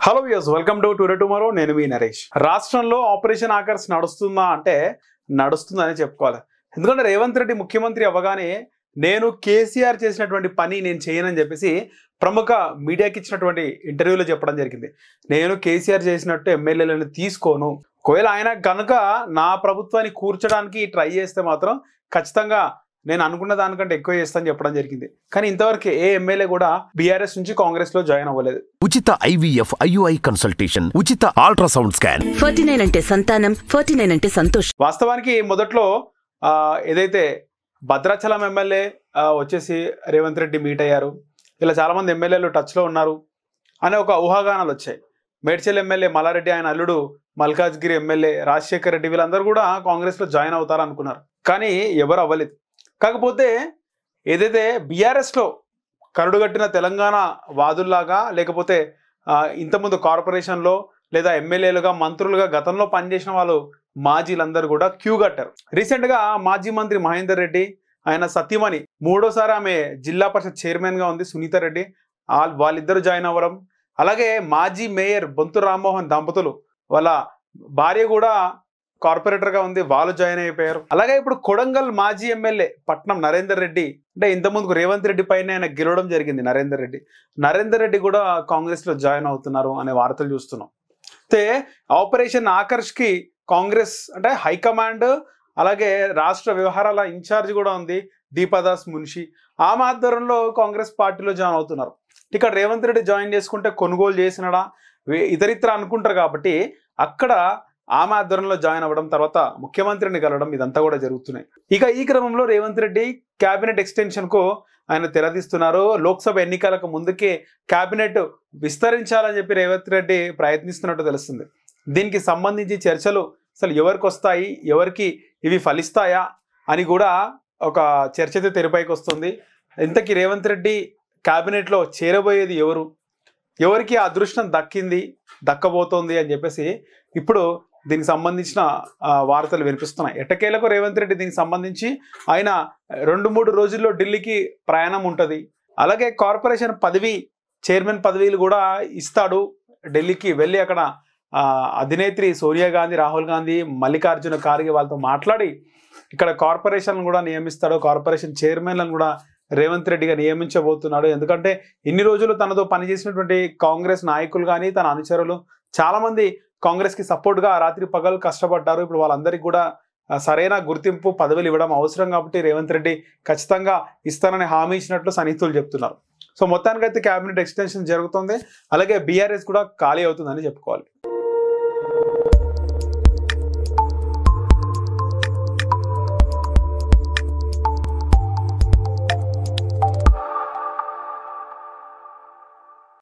Hello viewers, welcome to today tomorrow. నేను మీ నరేష్. రాష్ట్రంలో operation Akarsh నడుస్తుందా అంటే నడుస్తుందని చెప్పుకోవాలి. ఎందుకంటే రేవంత్ రెడ్డి ముఖ్యమంత్రి అవ్వగానే నేను కేసీఆర్ చేసినటువంటి పని నేను చేయనని చెప్పేసి ప్రముఖ మీడియాకి ఇచ్చినటువంటి ఇంటర్వ్యూలో చెప్పడం జరిగింది. నేను కేసీఆర్ చేసినట్టు ఎమ్మెల్యేలను తీసుకోను, ఒకవేళ ఆయన కనుక నా ప్రభుత్వాన్ని కూర్చడానికి ట్రై చేస్తే మాత్రం ఖచ్చితంగా నేను అనుకున్న దానికంటే ఎక్కువ చేస్తానని చెప్పడం జరిగింది. కానీ ఇంతవరకు ఏ ఎమ్మెల్యే కూడా బీఆర్ఎస్ నుంచి కాంగ్రెస్ లో జాయిన్ అవ్వలేదు. ఉచిత ఐవీఎఫ్ ఐయుఐ కన్సల్టేషన్, ఉచిత అల్ట్రాసౌండ్ స్కాన్. 49 అంటే సంతానం, 49 అంటే సంతోషం. వాస్తవానికి మొదట్లో ఏదైతే భద్రాచలం ఎమ్మెల్యే వచ్చేసి రేవంత్ రెడ్డి మీట్ అయ్యారు, ఇలా చాలా మంది ఎమ్మెల్యేలు టచ్ లో ఉన్నారు అనే ఒక ఊహాగానాలు వచ్చాయి. మేడ్చల్ ఎమ్మెల్యే మల్లారెడ్డి, ఆయన అల్లుడు మల్కాజ్గిరి ఎమ్మెల్యే రాజశేఖర్ రెడ్డి, వీళ్ళందరూ కూడా కాంగ్రెస్ లో జాయిన్ అవుతారు అనుకున్నారు. కానీ ఎవరు అవ్వలేదు. కాకపోతే ఏదైతే బీఆర్ఎస్లో కరుడుగట్టిన తెలంగాణ వాదుల్లాగా, లేకపోతే ఇంతకుముందు కార్పొరేషన్లో లేదా ఎమ్మెల్యేలుగా మంత్రులుగా గతంలో పనిచేసిన వాళ్ళు మాజీలందరూ కూడా క్యూ కట్టారు. రీసెంట్గా మాజీ మంత్రి మహేందర్ రెడ్డి, ఆయన సతీమణి, మూడోసారి ఆమె జిల్లా పరిషత్ చైర్మన్గా ఉంది సునీత రెడ్డి, వాళ్ళిద్దరు జాయిన్ అవ్వడం. అలాగే మాజీ మేయర్ బొంతు రామ్మోహన్ దంపతులు, వాళ్ళ భార్య కూడా కార్పొరేటర్గా ఉంది, వాళ్ళు జాయిన్ అయిపోయారు. అలాగే ఇప్పుడు కొడంగల్ మాజీ ఎమ్మెల్యే పట్నం నరేందర్ రెడ్డి, అంటే ఇంతకుముందు రేవంత్ రెడ్డి పైన ఆయన గెలవడం జరిగింది నరేందర్ రెడ్డి కూడా కాంగ్రెస్లో జాయిన్ అవుతున్నారు అనే వార్తలు చూస్తున్నాం. అయితే ఆపరేషన్ ఆకర్ష్కి కాంగ్రెస్ అంటే హైకమాండ్, అలాగే రాష్ట్ర వ్యవహారాల ఇన్ఛార్జ్ కూడా ఉంది దీపాదాస్ మున్షి, ఆమె ఆధ్వర్యంలో కాంగ్రెస్ పార్టీలో జాయిన్ అవుతున్నారు. ఇక్కడ రేవంత్ రెడ్డి జాయిన్ చేసుకుంటే కొనుగోలు చేసినడా ఇతరిత్ర అనుకుంటారు కాబట్టి అక్కడ ఆమె ఆధ్వర్యంలో జాయిన్ అవ్వడం, తర్వాత ముఖ్యమంత్రిని కలవడం, ఇదంతా కూడా జరుగుతున్నాయి. ఇక ఈ క్రమంలో రేవంత్ రెడ్డి క్యాబినెట్ ఎక్స్టెన్షన్ కు ఆయన తెరదీస్తున్నారు. లోక్సభ ఎన్నికలకు ముందుకే క్యాబినెట్ విస్తరించాలని చెప్పి రేవంత్ రెడ్డి ప్రయత్నిస్తున్నట్టు తెలుస్తుంది. దీనికి సంబంధించి చర్చలు అసలు ఎవరికి వస్తాయి, ఎవరికి ఇవి ఫలిస్తాయా అని కూడా ఒక చర్చ అయితే తెరపైకి వస్తుంది. ఇంతకీ రేవంత్ రెడ్డి క్యాబినెట్లో చేరబోయేది ఎవరికి అదృష్టం దక్కబోతోంది అని చెప్పేసి ఇప్పుడు దీనికి సంబంధించిన వార్తలు వినిపిస్తున్నాయి. ఎట్టకేలకు రేవంత్ రెడ్డి దీనికి సంబంధించి ఆయన 2-3 రోజుల్లో ఢిల్లీకి ప్రయాణం ఉంటుంది. అలాగే కార్పొరేషన్ పదవి, చైర్మన్ పదవీలు కూడా ఇస్తాడు. ఢిల్లీకి వెళ్ళి అక్కడ అధినేత్రి సోనియా గాంధీ, రాహుల్ గాంధీ, మల్లికార్జున ఖార్గే వాళ్ళతో మాట్లాడి ఇక్కడ కార్పొరేషన్ కూడా నియమిస్తాడు. కార్పొరేషన్ చైర్మన్లను కూడా రేవంత్ రెడ్డిగా నియమించబోతున్నాడు. ఎందుకంటే ఇన్ని రోజులు తనతో పనిచేసినటువంటి కాంగ్రెస్ నాయకులు కానీ తన అనుచరులు చాలామంది కాంగ్రెస్కి సపోర్ట్గా రాత్రి పగలు కష్టపడ్డారు. ఇప్పుడు వాళ్ళందరికీ కూడా సరైన గుర్తింపు, పదవులు ఇవ్వడం అవసరం కాబట్టి రేవంత్ రెడ్డి ఖచ్చితంగా ఇస్తానని హామీ ఇచ్చినట్లు సన్నిహితులు చెప్తున్నారు. సో మొత్తానికైతే క్యాబినెట్ ఎక్స్టెన్షన్ జరుగుతుంది. అలాగే బీఆర్ఎస్ కూడా ఖాళీ అవుతుందని చెప్పుకోవాలి.